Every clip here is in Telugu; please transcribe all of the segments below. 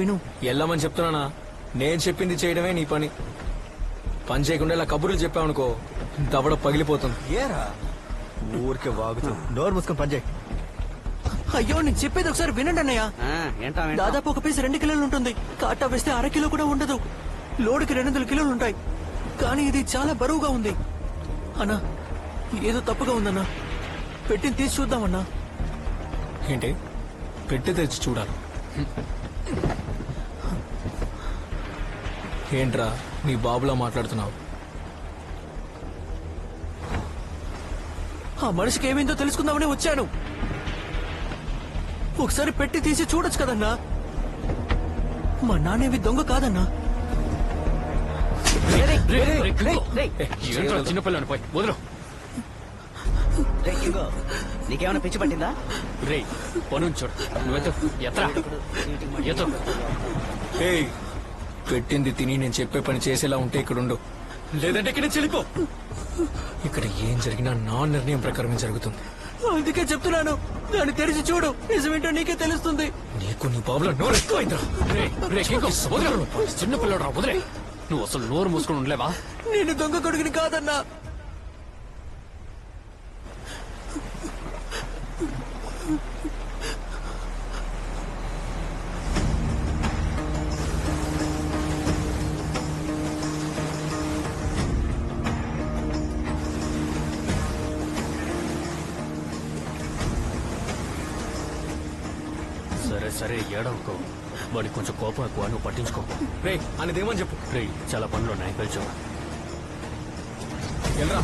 విను, వెళ్ళమని చెప్తున్నానా? నేను చెప్పింది చేయడమే నీ పని. పని చేయకుండా ఇలా కబుర్లు చెప్పావనుకో దవడ పగిలిపోతుంది. ఏరా ఊరికే వాగుతూ నోరు మూసుకొని పని చేయి. అయ్యో నేను చెప్పేది ఒకసారి వినండి అన్నయ్య. దాదాపు ఒక పీస్ 2 కిలోలు ఉంటుంది. కాటా వేస్తే 1/2 కిలో కూడా ఉండదు. లోడుకి 200 కిలోలు ఉంటాయి. కానీ ఇది చాలా బరువుగా ఉంది అన్నా. ఏదో తప్పుగా ఉందన్నా. పెట్టింది తీసి చూద్దామన్నా. ఏంటి పెట్టి తెచ్చి చూడాలి? ఏంట్రా నీ బాబులా మాట్లాడుతున్నావు? ఆ మనిషికి ఏమైందో తెలుసుకుందామని వచ్చాను. ఒకసారి పెట్టి తీసి చూడొచ్చు కదన్నా. మా నాన్నేవి దొంగ కాదన్నా. చిన్నపిల్లని పోయి వదలు. నీకేమైనా పిచ్చి పట్టిందా? రే పను చూడు, ఏయ్ పెట్టింది తిని నేను చెప్పే పని చేసేలా ఉంటే ఇక్కడ ఉండు, లేదంటే ఇక్కడ చెల్లిపో. ఇక్కడ ఏం జరిగినా నా నిర్ణయం ప్రకారమే జరుగుతుంది. అందుకే చెప్తున్నాను, దాన్ని తెరిచి చూడు. నిజమేంటో నీకే తెలుస్తుంది. నీకు నీ బాబులో నోరు ఎక్కువైందిరా. చిన్నపిల్లడు రా, వదిలే. నువ్వు అసలు నోరు మూసుకొని ఉండలేవా? నేను దొంగ కొడుకుని కాదన్నా. సరే సరే ఏడవకో. వాడికి కొంచెం కోపం ఎక్కువ, నువ్వు పట్టించుకో. రే అనేదేమని చెప్పు. రే చాలా పనులు ఉన్నాయి, పిలిచు. వెళ్ళరా.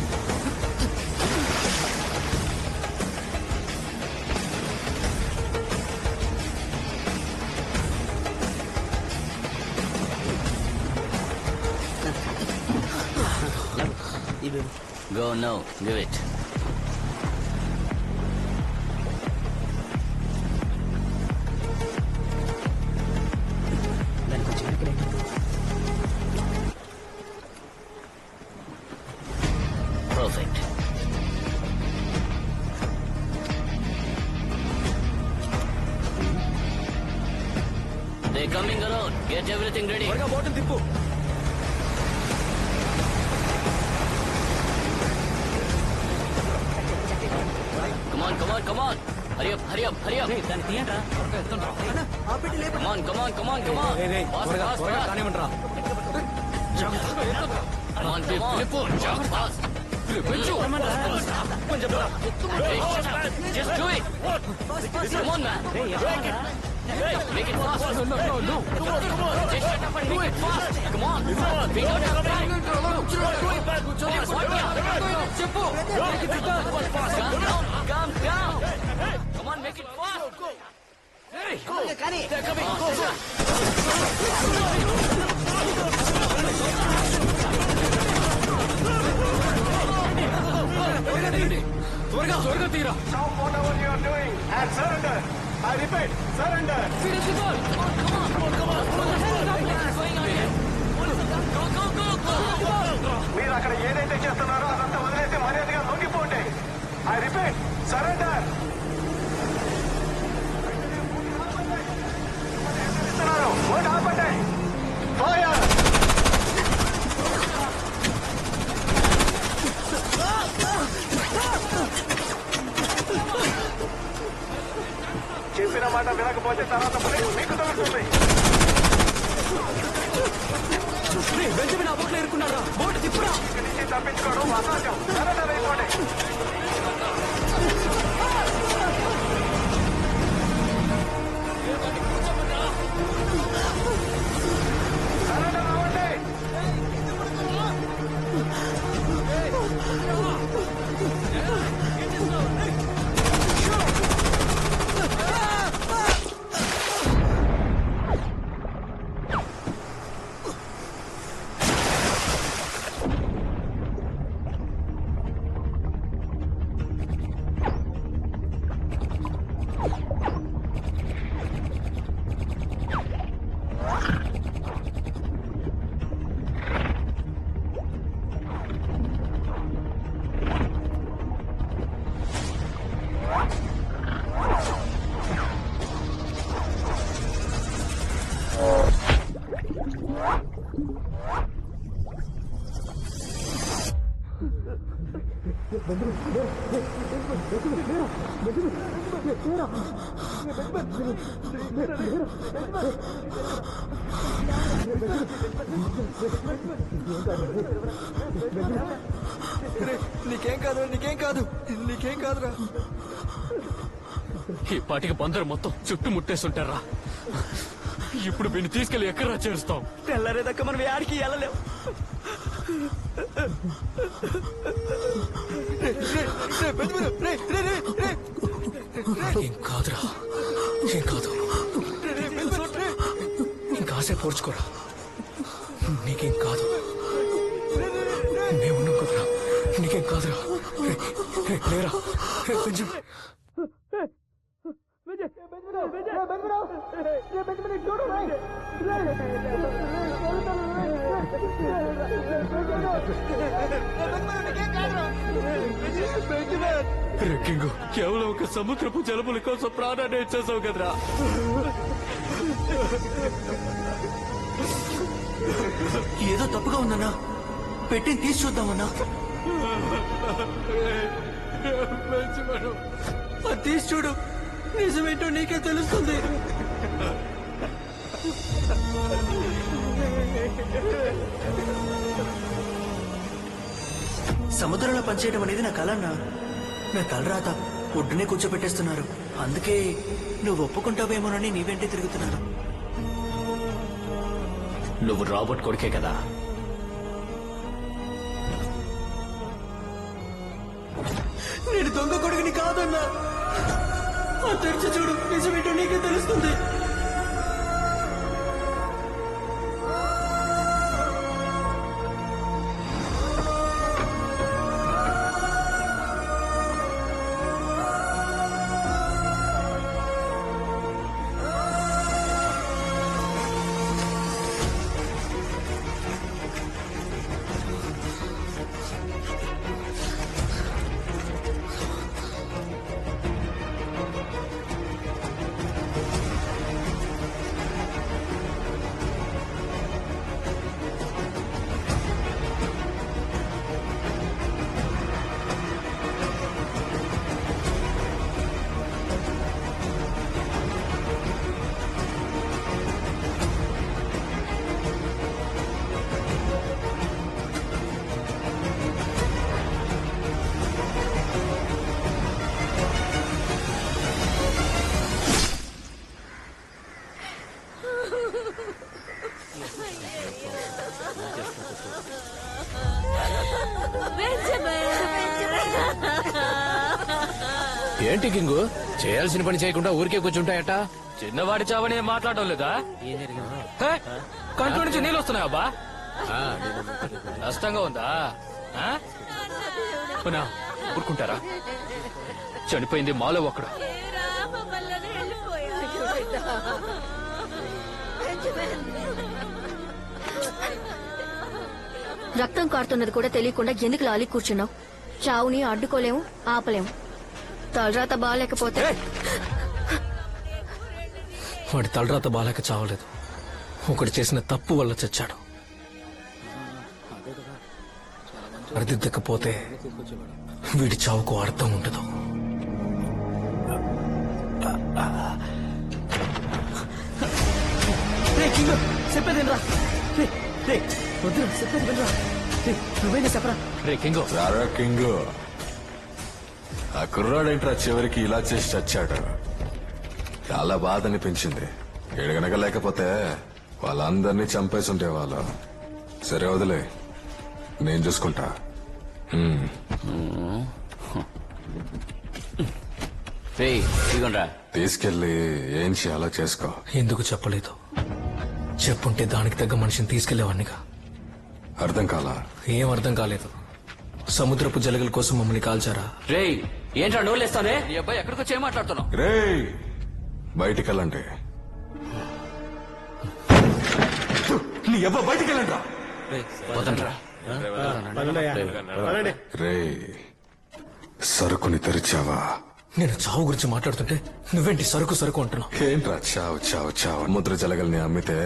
Go now, give it. Perfect. They're coming around. Get everything ready. Bottle Tippu. Come on. Hurry up. దాన్ని తీయండి. Come on. Fast. కానివ్వండిరా. Come on. Fast. Hey, shut up. Just do it. Come on, man. Make it fast. No. Just shut up and make it fast. Come on. We don't have time. Calm down. Come on, make it fast. Hey, they're coming. త్వరగా తీరా. Stop whatever you are doing and surrender. I repeat, surrender. మీరు అక్కడ ఏదైతే చేస్తున్నారో అదంతా వదిలేసి మర్యాదగా లొంగిపోండి. I repeat, surrender. ఓటు ఆపండి. Fire. చెప్పిన మాట వినకపోతే తర్వాత మీకు తగ్గుతుంది. బెంజమిన్ ఆ బోట్లో ఇరుక్కున్నారా? బోట్ తిప్పురా. ఇక్కడి నుంచి తప్పించుకోవడం అసాధ్యం. సరెండర్ అయిపోండి. సరెండర్ అవ్వండి. నీకేం కాదు నీకేం కాదు నీకేం కాదురా. ఈ పాటికి బందరు మొత్తం చుట్టుముట్టేస్తుంటారా. ఇప్పుడు వీడిని తీసుకెళ్లి ఎక్కడా చేరుస్తాం? తెల్లారేదాకా మనం యాడికి వెళ్ళలేం. ఏం కాదురా, ఏం కాదు. ఇంకా ఆశ పోడ్చుకోరా, నీకేం కాదు. మేమున్నాం కదరా, నీకేం కాదురా. లేరా కొంచెం రెక్కింగు కేవలం ఒక సముద్రపు జలముల కోసం ప్రాణాన్ని ఇచ్చేసావు కదరా. ఏదో తప్పుగా ఉందన్నా, పెట్టి తీసి చూద్దామన్నా. అది తీసి చూడు, నిజమేంటో నీకే తెలుస్తుంది. సముద్రంలో పనిచేయడం అనేది నా కల అన్నా. నా తలరాత ఒడ్డునే కూర్చోబెట్టేస్తున్నారు. అందుకే నువ్వు ఒప్పుకుంటావేమోనని నీ వెంటే తిరుగుతున్నాను. నువ్వు రాబర్ట్ కొడుకే కదా. నేను దొంగ కొడుకుని కాదన్నా. ఆ తెరిచి చూడు, నిజమేంటో నీకే తెలుస్తుంది. ఏంటి కింగు, చేయాల్సిన పని చేయకుండా ఊరికే కూర్చుంటాయట? చిన్నవాడి చావని మాట్లాడడం లేదా? హే, కంట్లో నుంచి నీళ్ళు వస్తున్నాయా బా? కష్టంగా ఉందా? అవునా, ఊరుకుంటారా? చనిపోయింది మాలో ఒకడు. రక్తం కారుతున్నది కూడా తెలియకుండా ఎందుకు లాలి కూర్చున్నావు? చావుని అడ్డుకోలేము, ఆపలేము. తలరాత బాగాలేకపోతే వాడి తలరాత బాలేక చావలేదు, ఒకటి చేసిన తప్పు వల్ల చచ్చాడు. అర్థిద్దకపోతే వీడి చావుకు అర్థం ఉండదు. చెప్పేదేనరా, వద్దురా, చెప్పేది వినరా. నువ్వేనా చెప్పరా. రే కింగు, రారా కింగ్, ఆ కుర్రాడేంట్రా చివరికి ఇలా చేసి చచ్చాడు. చాలా బాధ అనిపించింది. ఎడగనక లేకపోతే వాళ్ళందరినీ చంపేసి ఉండేవాళ్ళు. సరే వదిలే, నేను చూసుకుంటా. తీసుకెళ్ళి ఏం చేయాలో చేసుకో. ఎందుకు చెప్పలేదు? చెప్పుంటే దానికి తగ్గ మనిషిని తీసుకెళ్లేవాడినిగా. అర్థం కాలా? ఏం అర్థం కాలేదు. సముద్రపు జలగల కోసం మమ్మల్ని కాల్చారా? రే ఏంట్రా నోళ్ళేస్తానే? నీ అబ్బాయి ఎక్కడికి వచ్చి ఏం మాట్లాడుతున్నావు? రేయ్, బయటికి వెళ్ళండి. నీ అబ్బా బయటికి వెళ్ళండి. రే, సరుకుని తెరిచావా? నేను చావు గురించి మాట్లాడుతుంటే నువ్వేంటి సరుకు సరుకు అంటున్నావు? ఏంట్రా చావు చావు చావు? సముద్ర జలగల్ని అమ్మితే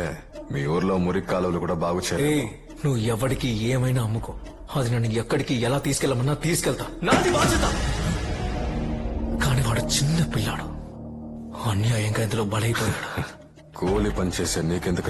మీ ఊర్లో మురికి కాలువలు కూడా బాగు చేయాలి. నువ్వు ఎవడికి ఏమైనా అమ్ముకో, అది నన్ను ఎక్కడికి ఎలా తీసుకెళ్ళమన్నా తీసుకెళ్తా, నాది బాధ్యత. కానీ వాడు చిన్న పిల్లాడు, అన్యాయంగా ఇందులో బలైపోయాడు. కూలి పని చేసే నీకెందుకు